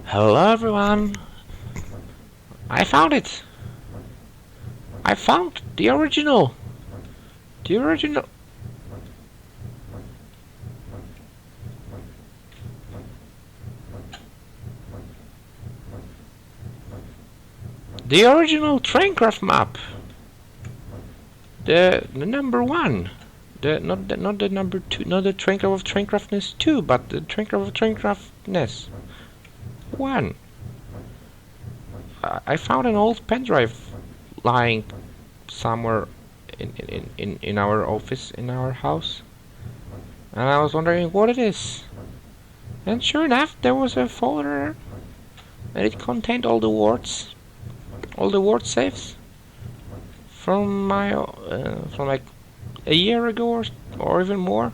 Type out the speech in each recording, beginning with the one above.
Hello everyone! I found it! I found the original! The original! The original Traincraft map! The number one! Not the number two, not the Traincraft of Traincraftness 2, but the Traincraft of Traincraftness 1. I found an old pendrive lying somewhere in our office, in our house. And I was wondering what it is. And sure enough, there was a folder, and it contained all the word saves from like a year ago or even more.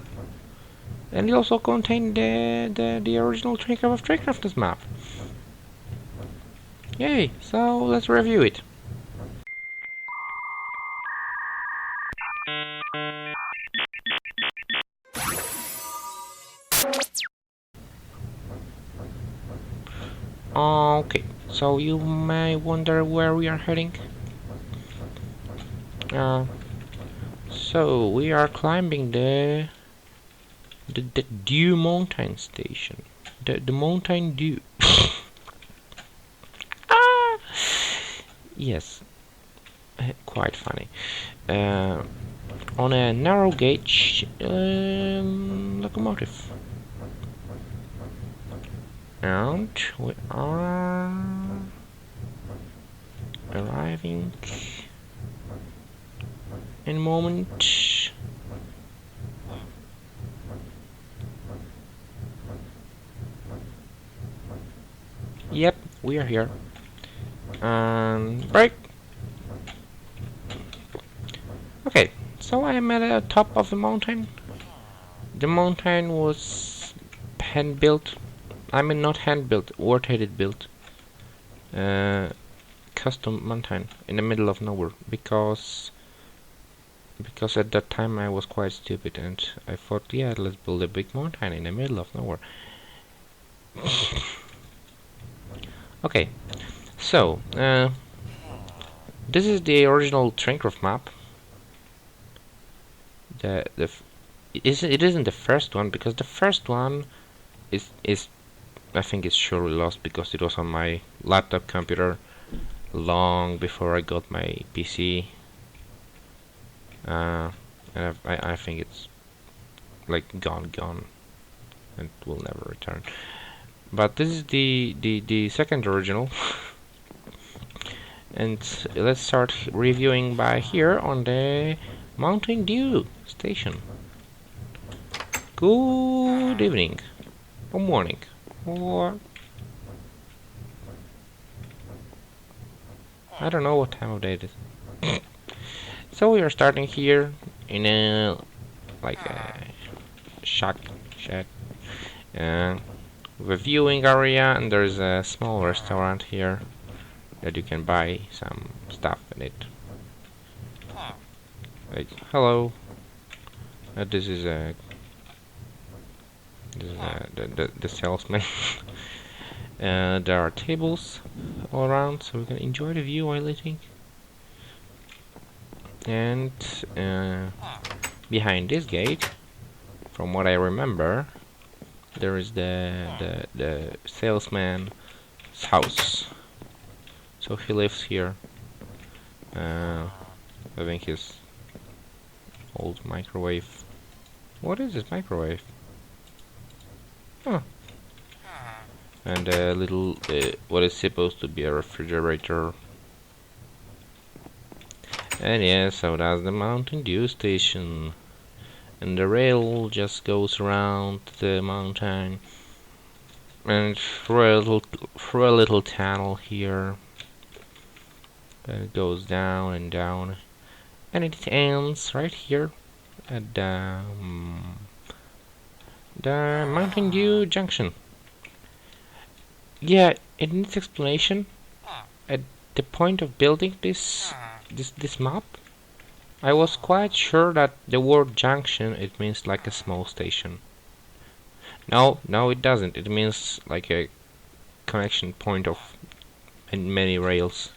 And it also contained the original Traincraft of Traincraftness map. Yay! So let's review it. Okay, so you may wonder where we are heading. So we are climbing the Dew Mountain Station. The Mountain Dew. Ah! Yes, quite funny. On a narrow gauge locomotive. And we are arriving in a moment. Yep, we are here. Break. Okay, so I am at the top of the mountain. The mountain was hand built. I mean, not hand built, rotated built. Custom mountain in the middle of nowhere, because at that time I was quite stupid and I thought, yeah, let's build a big mountain in the middle of nowhere. Okay, so this is the original Traincraft map. It isn't the first one, because the first one is I think it's surely lost, because it was on my laptop computer long before I got my PC. And I think it's like gone and will never return. But this is the second original. And let's start reviewing by here on the Mountain Dew station. Good evening or morning, or I don't know what time of day it is. So we are starting here in a shack with a viewing area, and there's a small restaurant here that you can buy some stuff in it. Like, hello. This is the salesman. There are tables all around, so we can enjoy the view while eating. And behind this gate, from what I remember, there is the salesman's house. So he lives here, having his old microwave. What is this microwave? Huh. And a little, what is supposed to be a refrigerator. And yeah, so that's the Mountain Dew station. And the rail just goes around the mountain and through a little tunnel here. And it goes down and down, and it ends right here at the Mountain Dew junction. Yeah, it needs explanation. At the point of building this map, I was quite sure that the word junction, it means like a small station. No, it doesn't. It means like a connection point of many rails.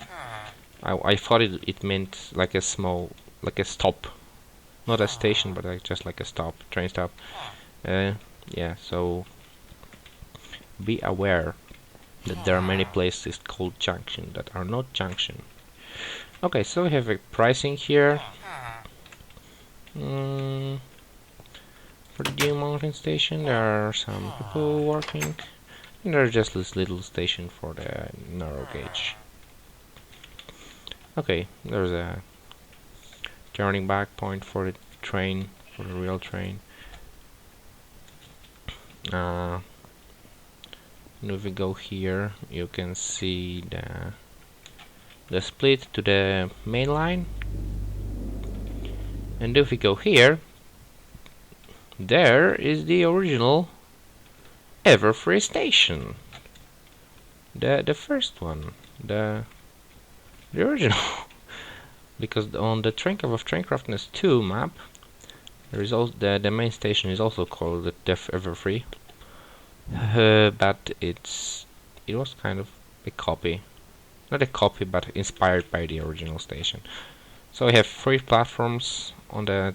I thought it meant like a small, like a stop, not a station, but like just like a stop, train stop. Yeah, so be aware that there are many places called junction that are not junction. Okay, so we have a pricing here. For the Dew Mountain station, there are some people working, and there's just this little station for the narrow gauge. Okay, there's a turning back point for the train, for the real train. And if we go here, you can see the split to the main line. And if we go here, there is the original Everfree station. The first one, the original. Because on the Traincraft of Traincraftness 2 map, there is also the main station is also called the Everfree. But it was kind of a copy. Not a copy, but inspired by the original station. So we have 3 platforms on the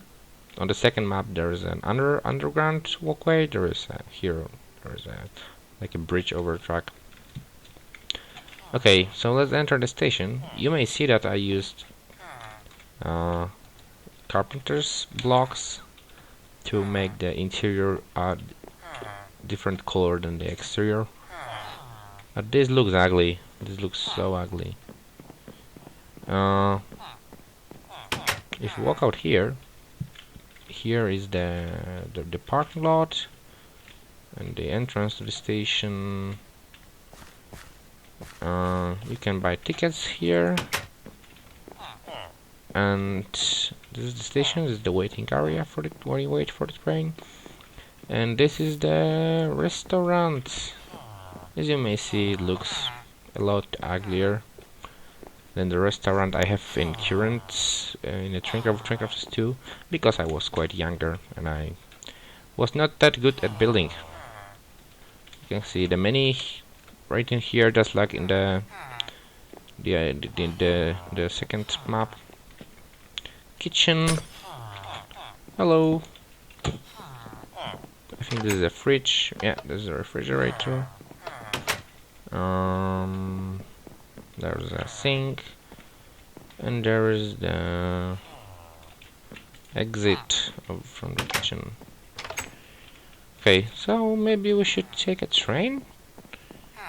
second map. There is an underground walkway. There is like a bridge over a track. Okay, so let's enter the station. You may see that I used carpenter's blocks to make the interior different color than the exterior. But this looks ugly. This looks so ugly. If you walk out here, here is the parking lot and the entrance to the station. You can buy tickets here, and this is the station. This is the waiting area for where you wait for the train, and this is the restaurant. As you may see, it looks a lot uglier than the restaurant I have in current in the Traincraft of Traincraftness 2, because I was quite younger and I was not that good at building. You can see the menu right in here, just like in the second map. Kitchen. Hello. I think this is a fridge. Yeah, this is a refrigerator. There's a sink, and there is the exit from the kitchen. Okay, so maybe we should take a train,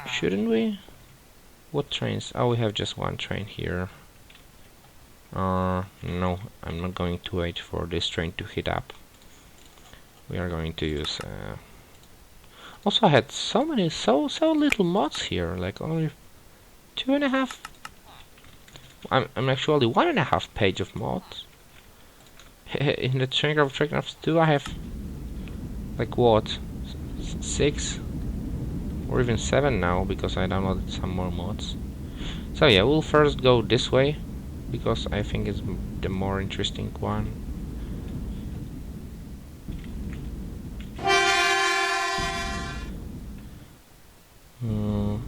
shouldn't we? What trains? Oh, we have just one train here. No, I'm not going to wait for this train to heat up. We are going to use. Also, I had so little mods here, like only 2.5. I'm actually 1.5 page of mods. In the Traincraft of Traincraftness 2, I have like what, 6 or even 7 now, because I downloaded some more mods. So yeah, we'll first go this way because I think it's the more interesting one.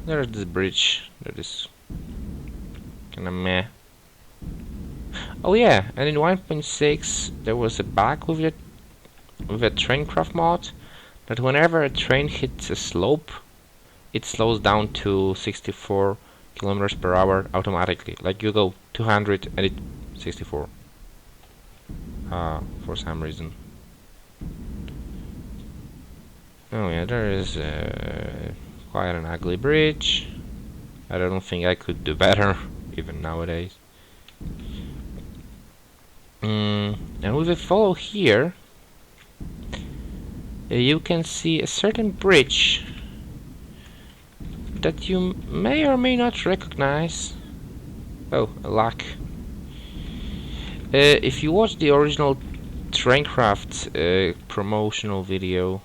There's this bridge that is kinda meh. Oh yeah, and in 1.6 there was a bug with a Traincraft mod that whenever a train hits a slope, it slows down to 64 kilometers per hour automatically. Like you go 200 and it 64. For some reason. Oh yeah, there is quite an ugly bridge. I don't think I could do better, even nowadays. And with a follow here, you can see a certain bridge that you may or may not recognize. Oh, a luck. If you watch the original Traincraft promotional video,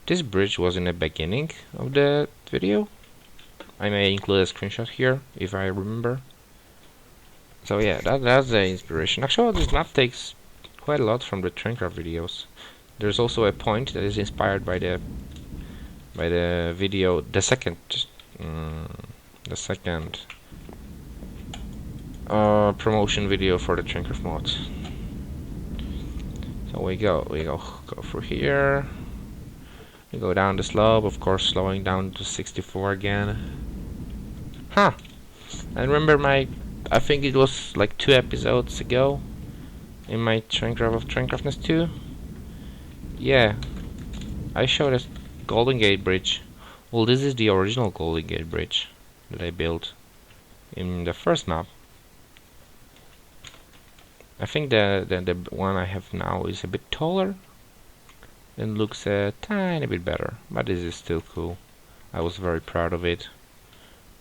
this bridge was in the beginning of the video. I may include a screenshot here if I remember. So yeah, that's the inspiration. Actually, this map takes quite a lot from the Traincraft videos. There's also a point that is inspired by the video, the second the second promotion video for the Traincraft mods. So we go through here. We go down the slope, of course, slowing down to 64 again. Huh. I remember I think it was like 2 episodes ago in my Traincraft of Traincraftness 2. Yeah, I showed a Golden Gate Bridge. Well, this is the original Golden Gate Bridge that I built in the first map. I think the one I have now is a bit taller and looks a tiny bit better, but this is still cool. I was very proud of it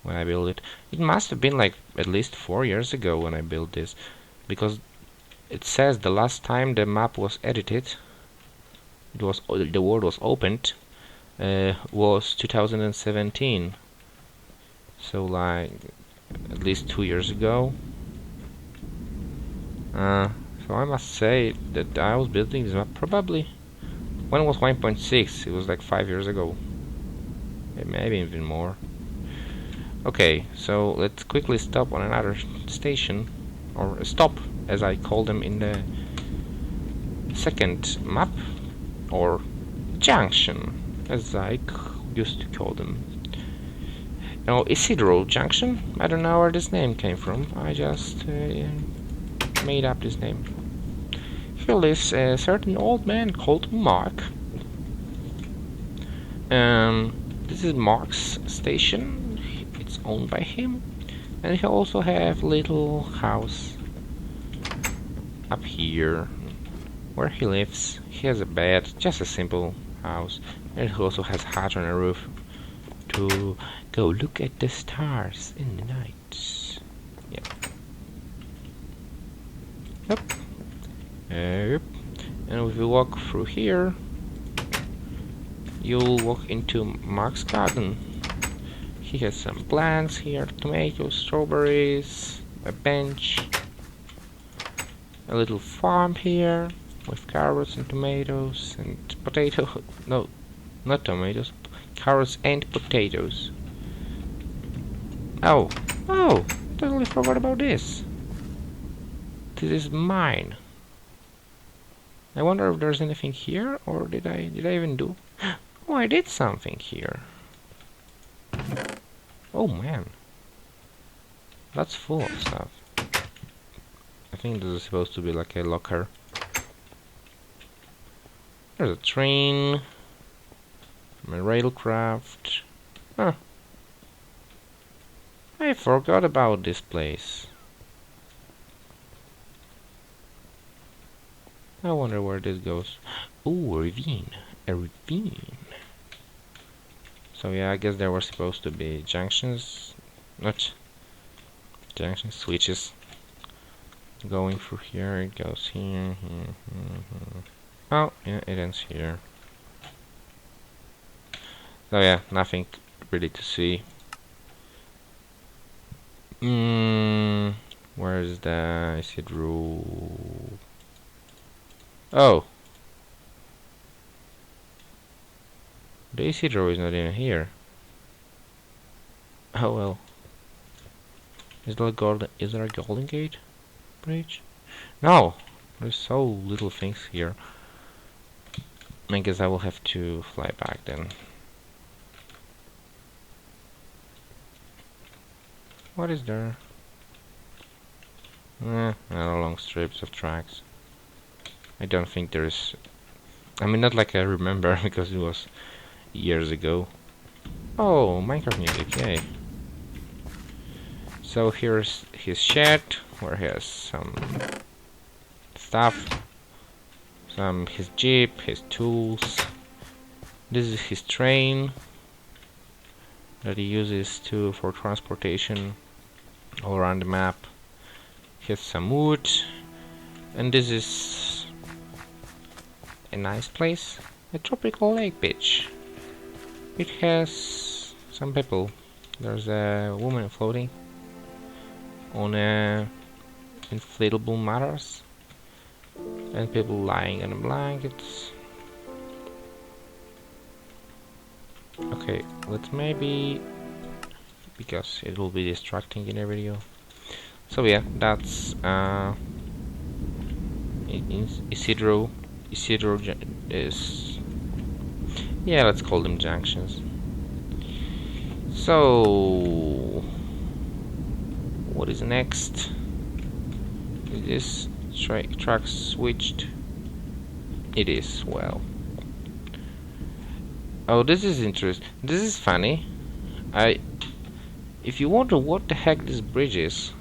when I built it. It must have been like at least 4 years ago when I built this, because it says the last time the map was edited, the world was opened, was 2017. So like at least 2 years ago. So I must say that I was building this map probably when it was 1.6. It was like 5 years ago, maybe even more. Okay, so let's quickly stop on another station, or a stop as I call them in the second map, or junction as I used to call them. Now, Isidro Junction, I don't know where this name came from, I just made up this name. Here lives a certain old man called Mark. This is Mark's station, it's owned by him, and he also have little house up here where he lives. He has a bed, just a simple house, and he also has a hut on the roof to go look at the stars in the night. Yep. Yep. Yep. And if you walk through here, you'll walk into Mark's garden. He has some plants here, tomatoes, strawberries, a bench, a little farm here with carrots and tomatoes and potatoes. No, not tomatoes, carrots and potatoes. Oh, totally forgot about this. This is mine. I wonder if there's anything here, or did I even do? Oh, I did something here. Oh man, that's full of stuff. I think this is supposed to be like a locker. There's a train, my railcraft. Huh. I forgot about this place. I wonder where this goes. Ooh, a ravine. A ravine. So yeah, I guess there were supposed to be junctions. Not junctions, switches. Going through here, it goes here, here. Oh, yeah, it ends here. So yeah, nothing really to see. Where is the Isidro? Oh, the Isidro is not in here. Oh well. Is there a Golden Gate Bridge? No, there's so little things here. I guess I will have to fly back then. What is there? Another long strips of tracks. I don't think there's... I mean, not like I remember, because it was years ago. Oh, Minecraft music, yay. So here's his shed, where he has some stuff. His jeep, his tools. This is his train that he uses for transportation all around the map. He has some wood, and this is a nice place, a tropical lake beach. It has some people. There's a woman floating on a inflatable mattress, and people lying on the blankets. Okay, let's maybe because it will be distracting in a video. So yeah, that's Isidro is, yeah, let's call them junctions. So what is next? Is this track switched? It is. Well, oh, this is interesting. This is funny. If you wonder what the heck this bridge is,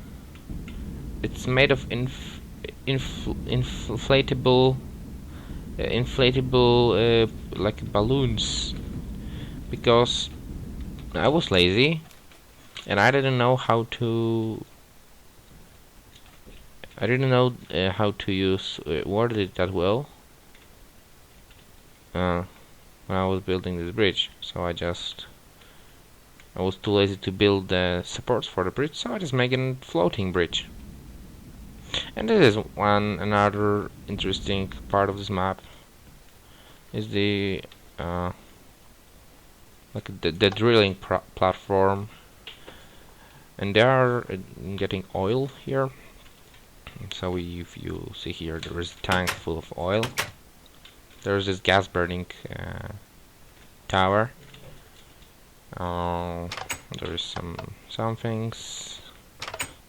it's made of inflatable like balloons, because I was lazy and I didn't know how to use word it that well when I was building this bridge. So I was too lazy to build the supports for the bridge, so I just made a floating bridge. And this is another interesting part of this map, is the the drilling platform, and they are getting oil here. So if you see here, there is a tank full of oil. There is this gas burning tower. There is some things,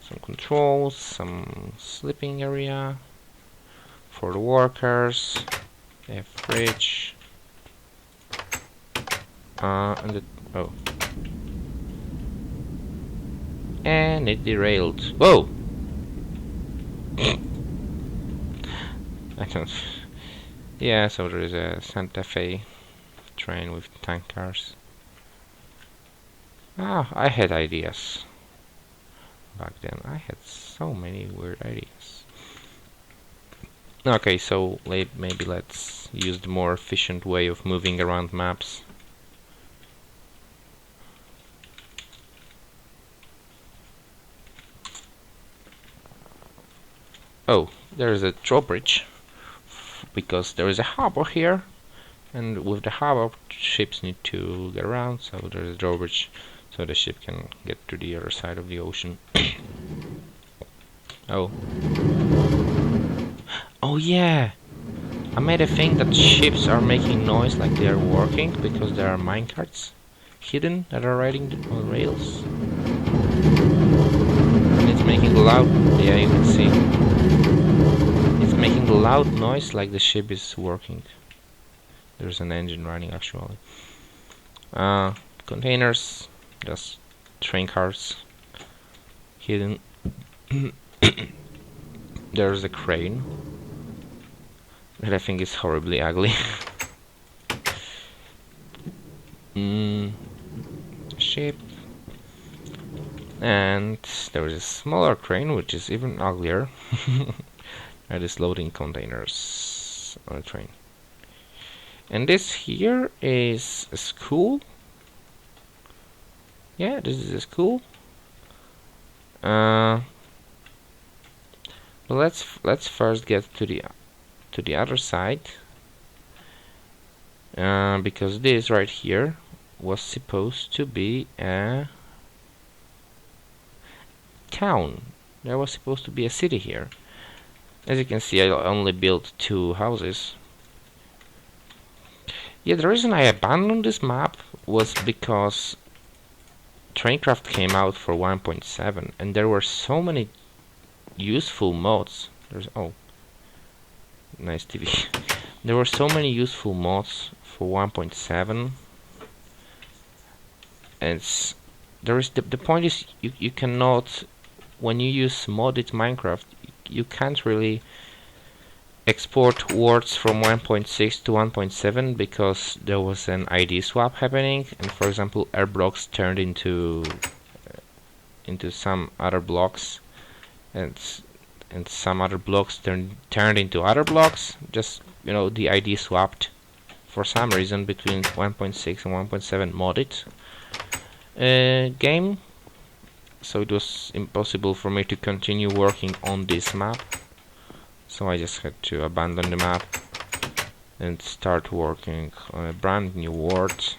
some controls, some sleeping area for the workers, a fridge, and and it derailed. Whoa! I don't. Yeah, so there is a Santa Fe train with tank cars. Ah, I had ideas back then. I had so many weird ideas. Okay, so maybe let's use the more efficient way of moving around maps. Oh, there is a drawbridge, because there is a harbor here, and with the harbor ships need to get around, so there is a drawbridge so the ship can get to the other side of the ocean. Oh yeah, I made a thing that ships are making noise like they are working, because there are minecarts hidden that are riding on rails, and it's making loud, yeah, you can see it's making a loud noise like the ship is working. There's an engine running actually. Containers, just train cars hidden. There's a crane that I think is horribly ugly. Ship. And there is a smaller crane which is even uglier. That is loading containers on a train. And this here is a school. Yeah, this is a school. But let's first get to the other side, because this right here was supposed to be a town. There was supposed to be a city here. As you can see, I only built 2 houses. Yeah, the reason I abandoned this map was because Traincraft came out for 1.7, and there were so many useful mods. Oh, nice TV. There were so many useful mods for 1.7, and the point is you cannot, when you use modded Minecraft, you can't really export words from 1.6 to 1.7 because there was an ID swap happening, and for example air blocks turned into some other blocks, and some other blocks turned into other blocks. Just, the ID swapped for some reason between 1.6 and 1.7 modded game, so it was impossible for me to continue working on this map. So I just had to abandon the map and start working on a brand new world.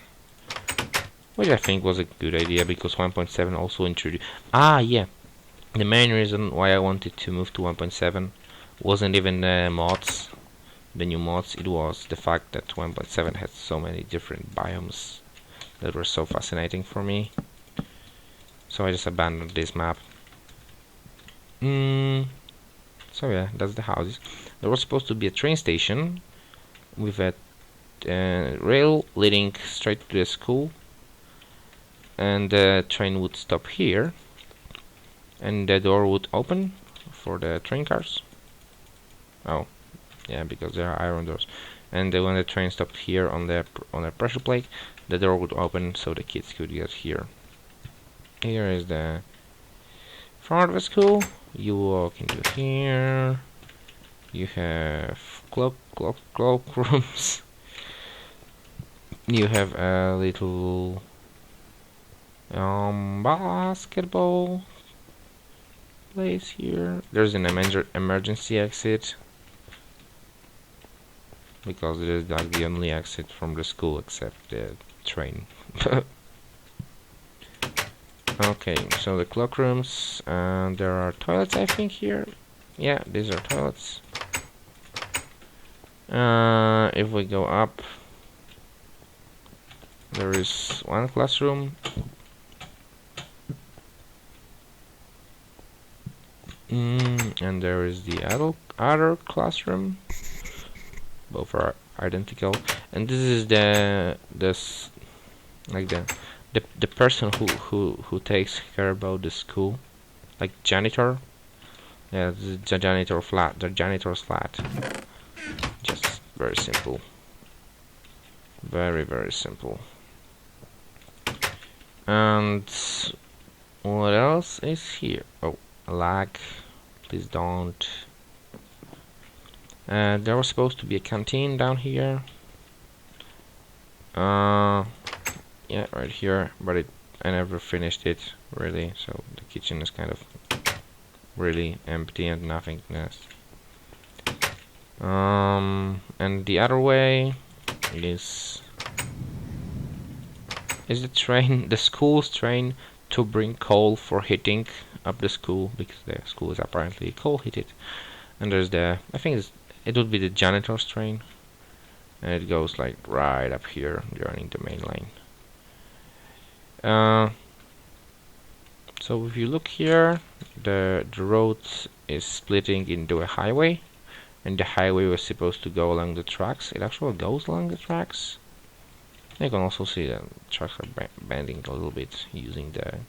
which I think was a good idea because 1.7 also introduced. Yeah, the main reason why I wanted to move to 1.7 wasn't even the mods, the new mods. It was the fact that 1.7 had so many different biomes that were so fascinating for me. So I just abandoned this map. So yeah, that's the houses. There was supposed to be a train station with a rail leading straight to the school, and the train would stop here, and the door would open for the train cars. Oh, yeah, because there are iron doors. And when the train stopped here on the pressure plate, the door would open so the kids could get here. Here is the front of the school. You walk into here. You have cloakrooms. You have a little basketball place here. There's an emergency exit because it is like the only exit from the school except the train. Okay, so the cloakrooms, and there are toilets, I think, here. Yeah, these are toilets. If we go up, there is one classroom. And there is the other classroom. Both are identical. And this is the person who takes care about the school, like janitor. Yeah, this is the janitor flat. The janitor's flat. Just very simple. Very, very simple. And what else is here? Oh, a lag. Please don't. There was supposed to be a canteen down here. Yeah, right here, but I never finished it really. So the kitchen is kind of really empty and nothingness. And the other way is the train, the school's train, to bring coal for heating up the school, because the school is apparently coal heated. And there's the, I think it would be the janitor's train, and it goes like right up here, joining the main line. So if you look here, the road is splitting into a highway, and the highway was supposed to go along the tracks. It actually goes along the tracks. You can also see the tracks are bending a little bit using the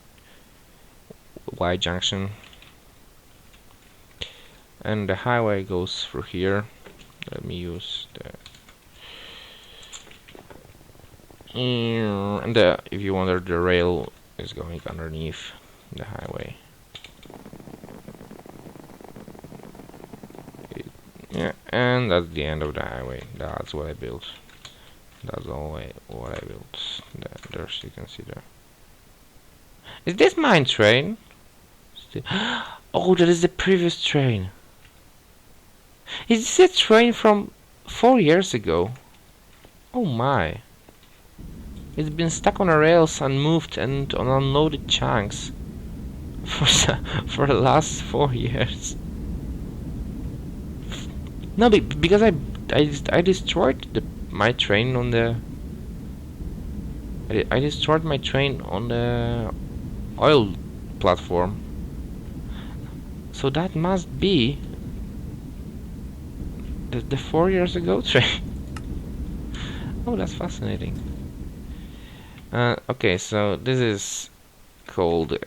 Y junction. And the highway goes through here. Let me use the and if you wonder, the rail is going underneath the highway. Yeah, and that's the end of the highway. That's what I built. That's all what I built. There's, you can see there. Is this mine train? Oh, that is the previous train. Is this a train from 4 years ago? Oh my. It's been stuck on a rails and moved and on unloaded chunks for the last 4 years. No, because I destroyed my train on the. I destroyed my train on the oil platform. So that must be the 4 years ago train. Oh, that's fascinating. Okay, so this is called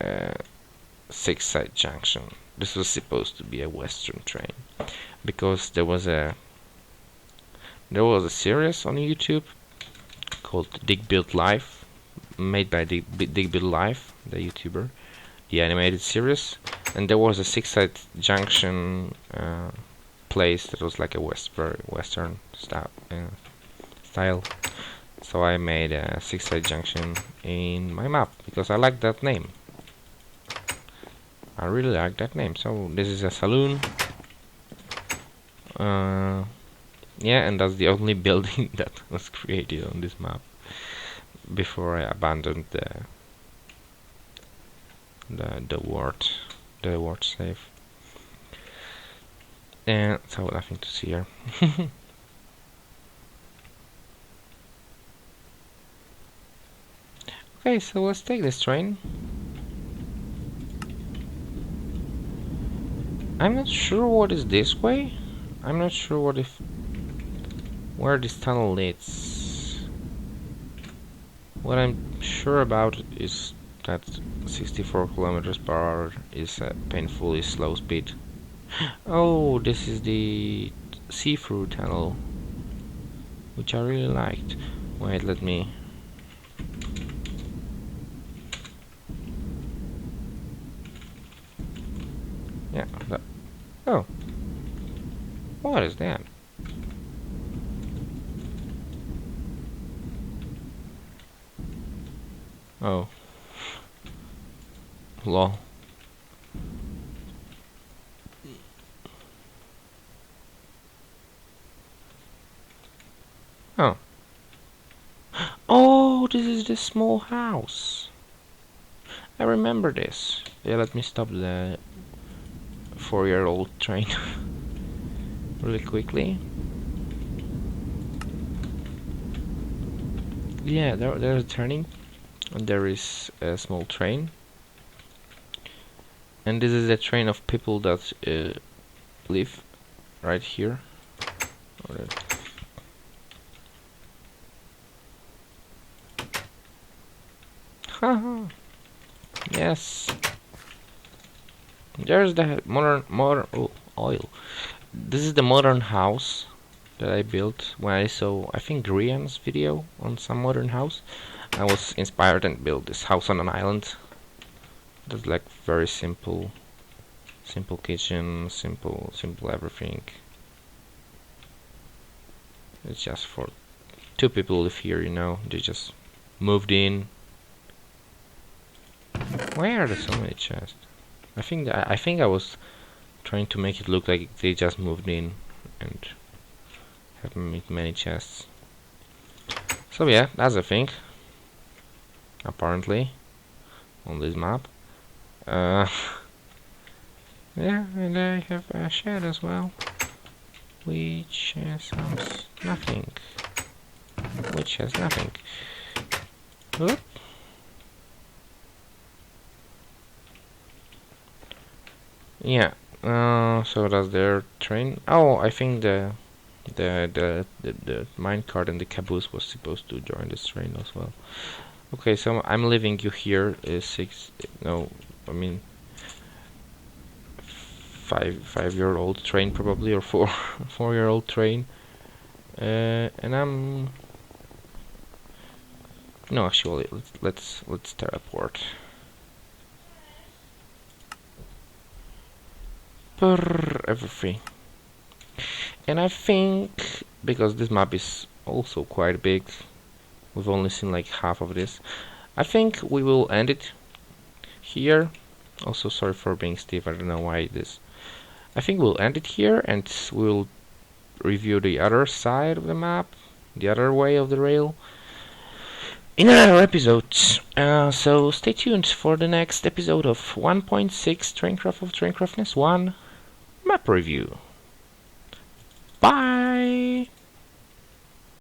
Six-Side Junction. This was supposed to be a Western train because there was a series on YouTube called Dig Build Life, made by Dig Build Life, the YouTuber, the animated series, and there was a Six-Side Junction place that was like a very Western style. So I made a Six-Side Junction in my map because I like that name. I really like that name. So this is a saloon. Yeah, and that's the only building that was created on this map. before I abandoned the word save. And so nothing to see here. Okay, so let's take this train. I'm not sure what is this way. I'm not sure where this tunnel leads. What I'm sure about is that 64 kilometers per hour is a painfully slow speed. Oh, this is the see-through tunnel, which I really liked. Wait, let me... Yeah, that... Oh. What is that? Oh. Lol. Oh. Oh, this is the small house. I remember this. Yeah, let me stop the 4-year-old train really quickly. Yeah, there's a turning, and there is a small train. And this is a train of people that live right here. Haha. Yes. There's the modern oil. This is the modern house that I built when I saw, I think, Rian's video on some modern house. I was inspired and built this house on an island. That's like very simple kitchen, simple everything. It's just for 2 people live here, you know. They just moved in. Why are there so many chests? I think I was trying to make it look like they just moved in and have many chests. So yeah, that's a thing. Apparently, on this map. Yeah, and I have a shed as well, which has nothing. Which has nothing. Oop. Yeah. So that's their train. Oh, I think the minecart and the caboose was supposed to join this train as well. Okay, so I'm leaving you here. 5-year-old train probably, or 4-year-old train. And I'm... No, actually, let's teleport. Everything. And I think, because this map is also quite big, we've only seen like half of this, I think we will end it here. Also, sorry for being stiff, I don't know why this. I think we'll end it here, and we'll review the other side of the map, the other way of the rail, in another episode. So stay tuned for the next episode of 1.6 Traincraft of Traincraftness 1 map review. Bye!